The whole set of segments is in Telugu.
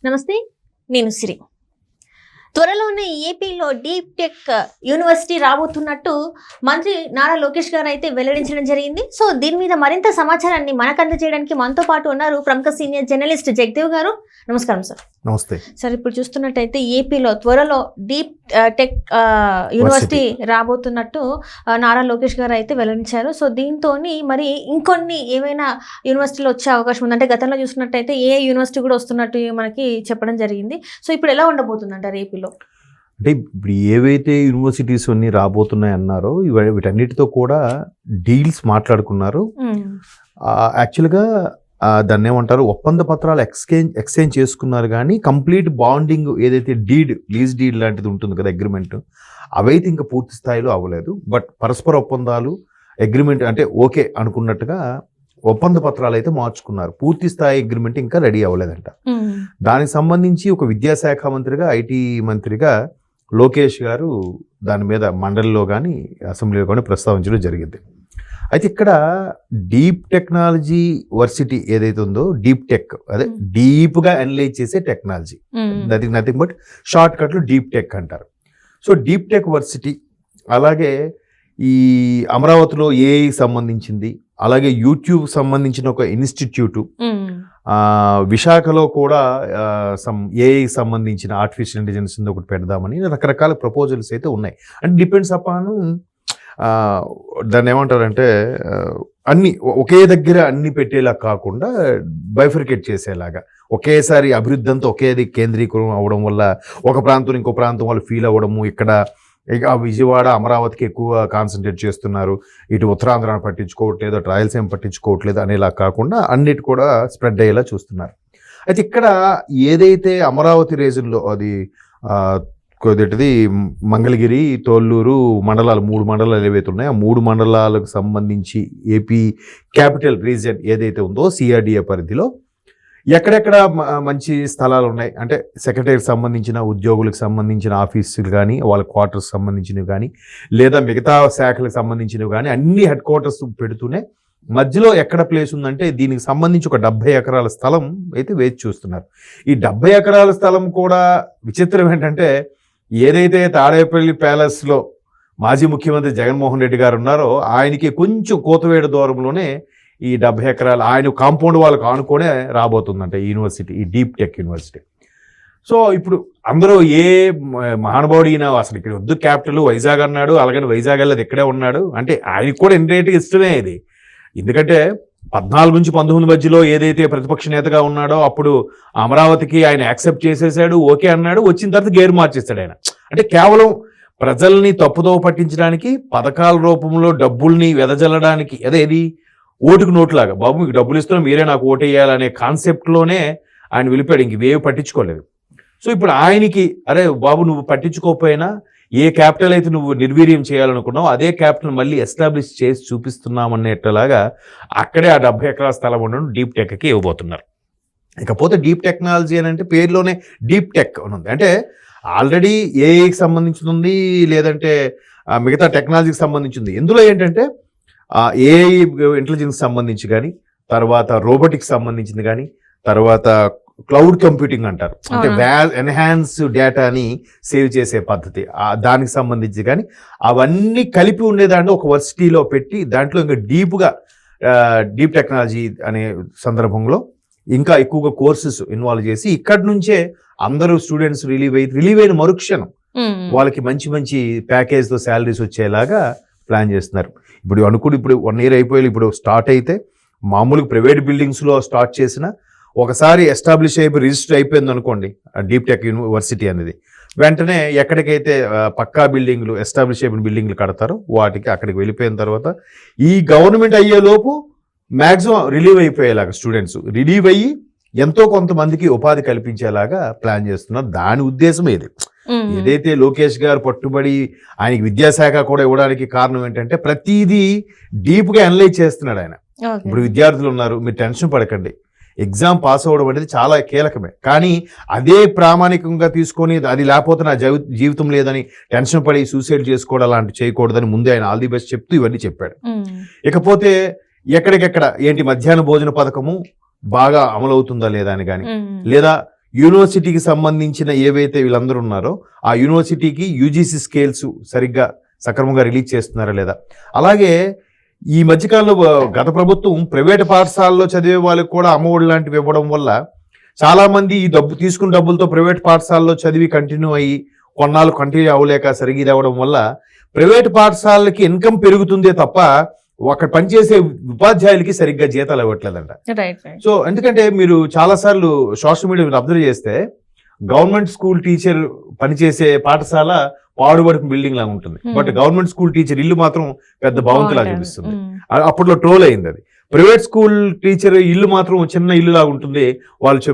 నమస్తే, నేను సిరి. త్వరలోనే ఏపీలో డీప్ టెక్ యూనివర్సిటీ రాబోతున్నట్టు మంత్రి నారా లోకేష్ గారు అయితే వెల్లడించడం జరిగింది. సో దీని మీద మరింత సమాచారాన్ని మనకు అందజేయడానికి మనతో పాటు ఉన్నారు ప్రముఖ సీనియర్ జర్నలిస్ట్ జగదేవ్ గారు. నమస్కారం సార్. నమస్తే సార్, ఇప్పుడు చూస్తున్నట్టయితే ఏపీలో త్వరలో డీప్ టెక్ యూనివర్సిటీ రాబోతున్నట్టు నారా లోకేష్ గారు అయితే వెల్లడించారు. సో దీంతో మరి ఇంకొన్ని ఏమైనా యూనివర్సిటీలు వచ్చే అవకాశం ఉంది? అంటే గతంలో చూసినట్టయితే ఏ యూనివర్సిటీ కూడా వస్తున్నట్టు మనకి చెప్పడం జరిగింది. సో ఇప్పుడు ఎలా ఉండబోతుంది అంటారు ఏపీలో? అంటే ఇప్పుడు ఏవైతే యూనివర్సిటీస్ అన్ని రాబోతున్నాయి అన్నారో వీటన్నిటితో కూడా డీల్స్ మాట్లాడుకున్నారు. యాక్చువల్గా దాన్ని ఏమంటారు, ఒప్పంద పత్రాలు ఎక్స్చేంజ్ చేసుకున్నారు, కానీ కంప్లీట్ బాండింగ్ ఏదైతే లీజ్ డీడ్ లాంటిది ఉంటుంది కదా, అగ్రిమెంట్, అవైతే ఇంకా పూర్తి స్థాయిలో అవ్వలేదు. బట్ పరస్పర ఒప్పందాలు అగ్రిమెంట్ అంటే ఓకే అనుకున్నట్టుగా ఒప్పంద పత్రాలు అయితే మార్చుకున్నారు. పూర్తి స్థాయి అగ్రిమెంట్ ఇంకా రెడీ అవ్వలేదంట. దానికి సంబంధించి ఒక విద్యాశాఖ మంత్రిగా, ఐటీ మంత్రిగా లోకేష్ గారు దాని మీద మండలిలో కానీ అసెంబ్లీలో కానీ ప్రస్తావించడం జరిగింది. అయితే ఇక్కడ డీప్ టెక్నాలజీ వర్సిటీ ఏదైతే ఉందో, డీప్ టెక్ అదే డీప్గా అనలైజ్ చేసే టెక్నాలజీ, నథింగ్ బట్ షార్ట్ కట్లు డీప్ టెక్ అంటారు. సో డీప్ టెక్ వర్సిటీ, అలాగే ఈ అమరావతిలో ఏఐ సంబంధించింది, అలాగే యూట్యూబ్ సంబంధించిన ఒక ఇన్స్టిట్యూటు, విశాఖలో కూడా ఏఐ సంబంధించిన ఆర్టిఫిషియల్ ఇంటెలిజెన్స్ ఒకటి పెడదామని రకరకాల ప్రపోజల్స్ అయితే ఉన్నాయి. అంటే డిపెండ్స్ అపాన్ దాన్ని ఏమంటారంటే అన్ని ఒకే దగ్గర అన్ని పెట్టేలా కాకుండా బైఫర్కేట్ చేసేలాగా, ఒకేసారి అభివృద్ధి అంతా ఒకేది కేంద్రీకరణ అవ్వడం వల్ల ఒక ప్రాంతం ఇంకో ప్రాంతం వాళ్ళు ఫీల్ అవ్వడము, ఇక్కడ ఇక విజయవాడ అమరావతికి ఎక్కువ కాన్సన్ట్రేట్ చేస్తున్నారు, ఇటు ఉత్తరాంధ్రాన్ని పట్టించుకోవట్లేదు, అటు రాయలసీమ పట్టించుకోవట్లేదు అనేలా కాకుండా అన్నిటి కూడా స్ప్రెడ్ అయ్యేలా చూస్తున్నారు. అయితే ఇక్కడ ఏదైతే అమరావతి రీజన్లో అది కొద్దిటిది మంగళగిరి, తోళ్ళూరు మండలాలు, 3 మండలాలు ఏవైతే ఉన్నాయో ఆ 3 మండలాలకు సంబంధించి ఏపీ క్యాపిటల్ రీజియన్ ఏదైతే ఉందో సిఆర్డిఏ పరిధిలో ఎక్కడెక్కడ మంచి స్థలాలు ఉన్నాయి అంటే సెక్రటరీకి సంబంధించిన ఉద్యోగులకు సంబంధించిన ఆఫీసులు కానీ, వాళ్ళ క్వార్టర్స్ సంబంధించినవి కానీ, లేదా మిగతా శాఖలకు సంబంధించినవి కానీ అన్ని హెడ్ క్వార్టర్స్ పెడుతూనే మధ్యలో ఎక్కడ ప్లేస్ ఉందంటే దీనికి సంబంధించి ఒక 70 ఎకరాల స్థలం అయితే వేచి చూస్తున్నారు. ఈ 70 ఎకరాల స్థలం కూడా విచిత్రం ఏంటంటే, ఏదైతే తాడేపల్లి ప్యాలెస్లో మాజీ ముఖ్యమంత్రి జగన్మోహన్ రెడ్డి గారు ఉన్నారో ఆయనకి కొంచెం కోతవేడు దూరంలోనే ఈ 70 ఎకరాలు ఆయన కాంపౌండ్ వాళ్ళకు ఆనుకొనే రాబోతుందంట ఈ యూనివర్సిటీ, ఈ డీప్ టెక్ యూనివర్సిటీ. సో ఇప్పుడు అందరూ ఏ మహానుభావుడు ఈయన, అసలు ఇక్కడ వద్దు క్యాపిటల్ వైజాగ్ అన్నాడు, అలాగని వైజాగ్ వెళ్ళదు ఇక్కడే ఉన్నాడు అంటే ఆయనకు కూడా ఇండైరెక్ట్గా ఇష్టమే ఇది. ఎందుకంటే 14 నుంచి 19 మధ్యలో ఏదైతే ప్రతిపక్ష నేతగా ఉన్నాడో అప్పుడు అమరావతికి ఆయన యాక్సెప్ట్ చేసేసాడు, ఓకే అన్నాడు, వచ్చిన తర్వాత గేరు మార్చేస్తాడు ఆయన. అంటే కేవలం ప్రజల్ని తప్పుదోవ పట్టించడానికి, పథకాల రూపంలో డబ్బుల్ని వెదజల్లడానికి, అదేది ఓటుకు నోట్లాగా, బాబు మీకు డబ్బులు ఇస్తున్నాం మీరే నాకు ఓటు వేయాలనే కాన్సెప్ట్లోనే ఆయన వెళ్ళిపోయాడు, ఇంక ఇవేవి పట్టించుకోలేదు. సో ఇప్పుడు ఆయనకి అరే బాబు నువ్వు పట్టించుకోకపోయినా ఏ క్యాపిటల్ అయితే నువ్వు నిర్వీర్యం చేయాలనుకున్నావు అదే క్యాపిటల్ మళ్ళీ ఎస్టాబ్లిష్ చేసి చూపిస్తున్నామనేట్లాగా అక్కడే ఆ 70 ఎకరాల స్థలం ఉండడం డీప్ టెక్కి ఇవ్వబోతున్నారు. ఇకపోతే డీప్ టెక్నాలజీ అని అంటే పేరులోనే డీప్ టెక్ అని ఉంది. అంటే ఆల్రెడీ ఏఐకి సంబంధించింది, లేదంటే మిగతా టెక్నాలజీకి సంబంధించింది. ఇందులో ఏంటంటే ఏఐ ఇంటెలిజెన్స్ సంబంధించి కానీ, తర్వాత రోబోటిక్స్ సంబంధించింది కానీ, తర్వాత క్లౌడ్ కంప్యూటింగ్ అంటారు, అంటే ఎన్హాన్స్ డేటాని సేవ్ చేసే పద్ధతి, దానికి సంబంధించి కానీ అవన్నీ కలిపి ఉండేదాంట్లో ఒక వర్సిటీలో పెట్టి దాంట్లో ఇంకా డీప్ టెక్నాలజీ అనే సందర్భంలో ఇంకా ఎక్కువగా కోర్సెస్ ఇన్వాల్వ్ చేసి ఇక్కడి నుంచే అందరూ స్టూడెంట్స్ రిలీవ్ అయిన మరుక్షణం వాళ్ళకి మంచి మంచి ప్యాకేజ్తో శాలరీస్ వచ్చేలాగా ప్లాన్ చేస్తున్నారు. ఇప్పుడు 1 ఇయర్ అయిపోయి ఇప్పుడు స్టార్ట్ అయితే మామూలుగా ప్రైవేట్ బిల్డింగ్స్లో స్టార్ట్ చేసిన ఒకసారి ఎస్టాబ్లిష్ అయిపోయి రిజిస్టర్ అయిపోయింది అనుకోండి డీప్ టెక్ యూనివర్సిటీ అనేది, వెంటనే ఎక్కడికైతే పక్కా బిల్డింగ్లు ఎస్టాబ్లిష్ అయిపోయిన బిల్డింగ్లు కడతారో వాటికి అక్కడికి వెళ్ళిపోయిన తర్వాత ఈ గవర్నమెంట్ అయ్యేలోపు మ్యాక్సిమం రిలీవ్ అయిపోయేలాగా స్టూడెంట్స్ రిలీవ్ అయ్యి ఎంతో కొంతమందికి ఉపాధి కల్పించేలాగా ప్లాన్ చేస్తున్నారు. దాని ఉద్దేశం ఇది. ఏదైతే లోకేష్ గారు పట్టుబడి ఆయనకి విద్యాశాఖ కూడా ఇవ్వడానికి కారణం ఏంటంటే ప్రతిదీ డీప్గా అనలైజ్ చేస్తున్నాడు ఆయన. ఇప్పుడు విద్యార్థులు ఉన్నారు, మీరు టెన్షన్ పడకండి, ఎగ్జామ్ పాస్ అవ్వడం అనేది చాలా కీలకమే, కానీ అదే ప్రామాణికంగా తీసుకొని అది లేకపోతే నా జీవితం లేదని టెన్షన్ పడి సూసైడ్ చేసుకోవడం అలాంటి చేయకూడదని ముందే ఆయన ఆల్ ది బెస్ట్ చెప్తూ ఇవన్నీ చెప్పాడు. ఇకపోతే ఎక్కడికెక్కడ ఏంటి మధ్యాహ్న భోజన పథకము బాగా అమలవుతుందా లేదా అని కానీ, లేదా యూనివర్సిటీకి సంబంధించిన ఏవైతే వీళ్ళందరూ ఉన్నారో ఆ యూనివర్సిటీకి యూజీసీ స్కేల్స్ సరిగ్గా సక్రమంగా రిలీజ్ చేస్తున్నారా లేదా. అలాగే ఈ మధ్యకాలంలో గత ప్రభుత్వం ప్రైవేట్ పాఠశాలలో చదివే వాళ్ళకి కూడా అమ్మఒడి లాంటివి ఇవ్వడం వల్ల చాలా మంది ఈ తీసుకున్న డబ్బులతో ప్రైవేట్ పాఠశాలలో చదివి కంటిన్యూ అయ్యి కొన్నాళ్ళు కంటిన్యూ అవ్వలేక సరిగ్గా ఇది అవ్వడం వల్ల ప్రైవేట్ పాఠశాలలకి ఇన్కమ్ పెరుగుతుందే తప్ప అక్కడ పనిచేసే ఉపాధ్యాయులకి సరిగ్గా జీతాలు ఇవ్వట్లేదంట. సో ఎందుకంటే మీరు చాలా సార్లు సోషల్ మీడియా మీరు అబ్జర్వ్ చేస్తే గవర్నమెంట్ స్కూల్ టీచర్ పనిచేసే పాఠశాల పాడుబడిన బిల్డింగ్ లాగా ఉంటుంది, బట్ గవర్నమెంట్ స్కూల్ టీచర్ ఇల్లు మాత్రం పెద్ద భవంతిలా చూపిస్తుంది. అప్పట్లో ట్రోల్ అయింది అది. ప్రైవేట్ స్కూల్ టీచర్ ఇల్లు మాత్రం చిన్న ఇల్లు లాగా ఉంటుంది, వాళ్ళు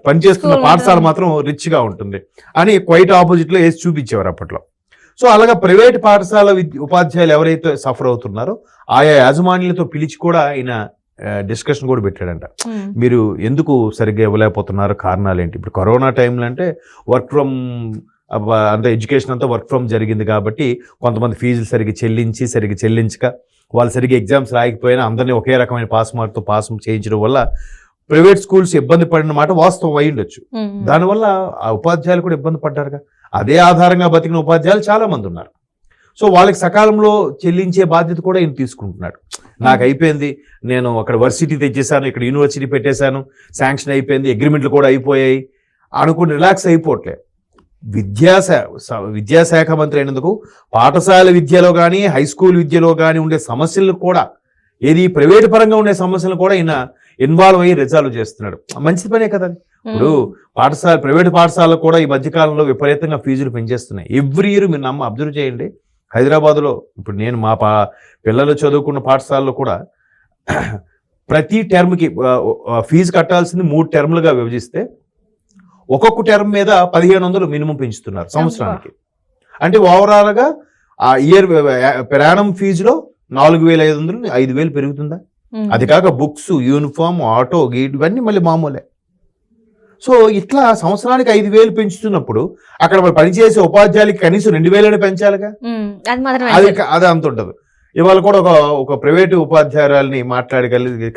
పనిచేస్తున్న పాఠశాల మాత్రం రిచ్ గా ఉంటుంది అని క్వైట్ ఆపోజిట్ లో వేసి చూపించేవారు అప్పట్లో. సో అలాగా ప్రైవేట్ పాఠశాల ఉపాధ్యాయులు ఎవరైతే సఫర్ అవుతున్నారో ఆయా యాజమాన్యులతో పిలిచి కూడా ఆయన డిస్కషన్ కూడా పెట్టాడంట. మీరు ఎందుకు సరిగ్గా ఇవ్వలేకపోతున్నారు, కారణాలు ఏంటి? ఇప్పుడు కరోనా టైంలో అంటే వర్క్ ఫ్రమ్ అంత ఎడ్యుకేషన్ అంతా వర్క్ ఫ్రమ్ జరిగింది కాబట్టి కొంతమంది ఫీజులు సరిగ్గా చెల్లించక వాళ్ళు సరిగ్గా ఎగ్జామ్స్ రాయకపోయినా అందరినీ ఒకే రకమైన పాస్ మార్క్తో పాస్ చేయించడం వల్ల ప్రైవేట్ స్కూల్స్ ఇబ్బంది పడిన మాట వాస్తవం అయి ఉండొచ్చు. దానివల్ల ఆ ఉపాధ్యాయులు కూడా ఇబ్బంది పడ్డారుగా. అదే ఆధారంగా బతికిన ఉపాధ్యాయులు చాలా మంది ఉన్నారు. సో వాళ్ళకి సకాలంలో చెల్లించే బాధ్యత కూడా ఈయన తీసుకుంటున్నాడు. నాకు అయిపోయింది, నేను అక్కడ వర్సిటీ తెచ్చేసాను, ఇక్కడ యూనివర్సిటీ పెట్టేశాను, శాంక్షన్ అయిపోయింది, అగ్రిమెంట్లు కూడా అయిపోయాయి అనుకుని రిలాక్స్ అయిపోవట్లే. విద్యాశాఖ మంత్రి అయినందుకు పాఠశాల విద్యలో కానీ హై స్కూల్ విద్యలో కానీ ఉండే సమస్యలు కూడా ఏది ప్రైవేట్ పరంగా ఉండే సమస్యలు కూడా ఈయన ఇన్వాల్వ్ అయ్యి రిజాల్వ్ చేస్తున్నాడు. మంచి పనే కదా. ఇప్పుడు ప్రైవేట్ పాఠశాలలో కూడా ఈ మధ్యకాలంలో విపరీతంగా ఫీజులు పెంచేస్తున్నాయి. ఎవ్రీ ఇయర్ మీరు అబ్జర్వ్ చేయండి. హైదరాబాద్లో ఇప్పుడు నేను మా పిల్లలు చదువుకున్న పాఠశాలలో కూడా ప్రతి టర్మ్కి ఫీజు కట్టాల్సింది 3 టర్మ్లుగా విభజిస్తే ఒక్కొక్క టర్మ్ మీద 1500 మినిమం పెంచుతున్నారు సంవత్సరానికి. అంటే ఓవరాల్గా ఆ ఇయర్ ప్రయాణం ఫీజులో 4500 5000 పెరుగుతుందా? అది కాక బుక్స్, యూనిఫామ్, ఆటో, గీట్ ఇవన్నీ మళ్ళీ మామూలే. సో ఇట్లా సంవత్సరానికి 5000 పెంచుతున్నప్పుడు అక్కడ పనిచేసే ఉపాధ్యాయులకి కనీసం 2000 పెంచాలిగా. అది అంత ఉండదు. ఇవాళ కూడా ఒక ప్రైవేటు ఉపాధ్యాయురాలని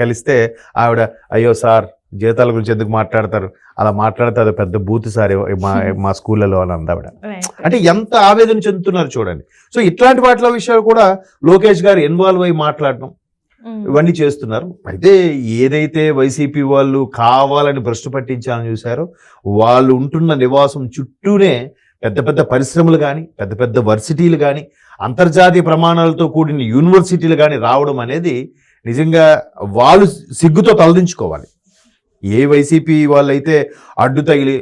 కలిస్తే ఆవిడ, అయ్యో సార్ జీతాల గురించి ఎందుకు మాట్లాడతారు, అలా మాట్లాడితే అది పెద్ద బూత్ సార్ మా స్కూళ్ళలో అని అందావిడ. అంటే ఎంత ఆవేదన చెందుతున్నారు చూడండి. సో ఇట్లాంటి వాటిలో విషయాలు కూడా లోకేష్ గారు ఇన్వాల్వ్ అయ్యి మాట్లాడడం ఇవన్నీ చేస్తున్నారు. అయితే ఏదైతే వైసీపీ వాళ్ళు కావాలని భ్రష్టు పట్టించాలని చూశారో వాళ్ళు ఉంటున్న నివాసం చుట్టూనే పెద్ద పెద్ద పరిశ్రమలు కానీ పెద్ద పెద్ద వర్సిటీలు కానీ అంతర్జాతీయ ప్రమాణాలతో కూడిన యూనివర్సిటీలు కానీ రావడం అనేది నిజంగా వాళ్ళు సిగ్గుతో తలదించుకోవాలి. ఏ వైసీపీ వాళ్ళైతే అడ్డు తగిలి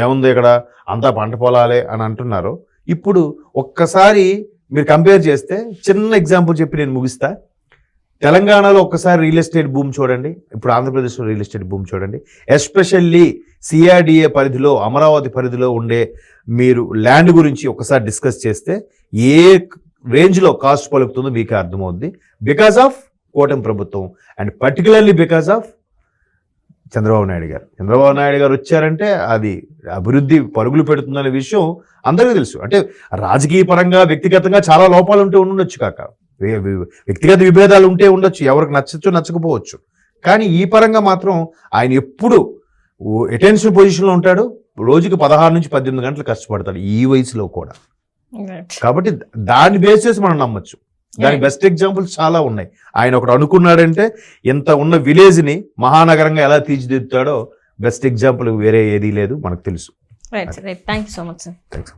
ఏముంది ఇక్కడ అంతా పంట పొలాలే అని అంటున్నారో, ఇప్పుడు ఒక్కసారి మీరు కంపేర్ చేస్తే చిన్న ఎగ్జాంపుల్ చెప్పి నేను ముగిస్తా. తెలంగాణలో ఒక్కసారి రియల్ ఎస్టేట్ భూమి చూడండి, ఇప్పుడు ఆంధ్రప్రదేశ్లో రియల్ ఎస్టేట్ భూమి చూడండి. ఎస్పెషల్లీ సిఆర్డిఏ పరిధిలో, అమరావతి పరిధిలో ఉండే మీరు ల్యాండ్ గురించి ఒకసారి డిస్కస్ చేస్తే ఏ రేంజ్లో కాస్ట్ పలుకుతుందో మీకు అర్థమవుద్ది. బికాస్ ఆఫ్ కూటమి ప్రభుత్వం and particularly because of Chandrababu Naidu గారు వచ్చారంటే అది అభివృద్ధి పరుగులు పెడుతుందనే విషయం అందరికీ తెలుసు. అంటే రాజకీయ పరంగా వ్యక్తిగతంగా చాలా లోపాలు ఉంటే ఉండొచ్చు, కాక వ్యక్తిగత విభేదాలు ఉంటే ఉండొచ్చు, ఎవరికి నచ్చచ్చు నచ్చకపోవచ్చు, కానీ ఈ పరంగా మాత్రం ఆయన ఎప్పుడు అటెన్షన్ పొజిషన్లో ఉంటాడు. రోజుకి 16 నుంచి 18 గంటలు కష్టపడతాడు ఈ వయసులో కూడా. కాబట్టి దాన్ని బేస్ చేసి మనం నమ్మచ్చు. దానికి బెస్ట్ ఎగ్జాంపుల్స్ చాలా ఉన్నాయి. ఆయన ఒకటి అనుకున్నాడంటే ఇంత ఉన్న విలేజ్ని మహానగరంగా ఎలా తీర్చిదిద్దుతాడో బెస్ట్ ఎగ్జాంపుల్ వేరే ఏదీ లేదు, మనకు తెలుసు. Right, thank you so much sir. Thanks.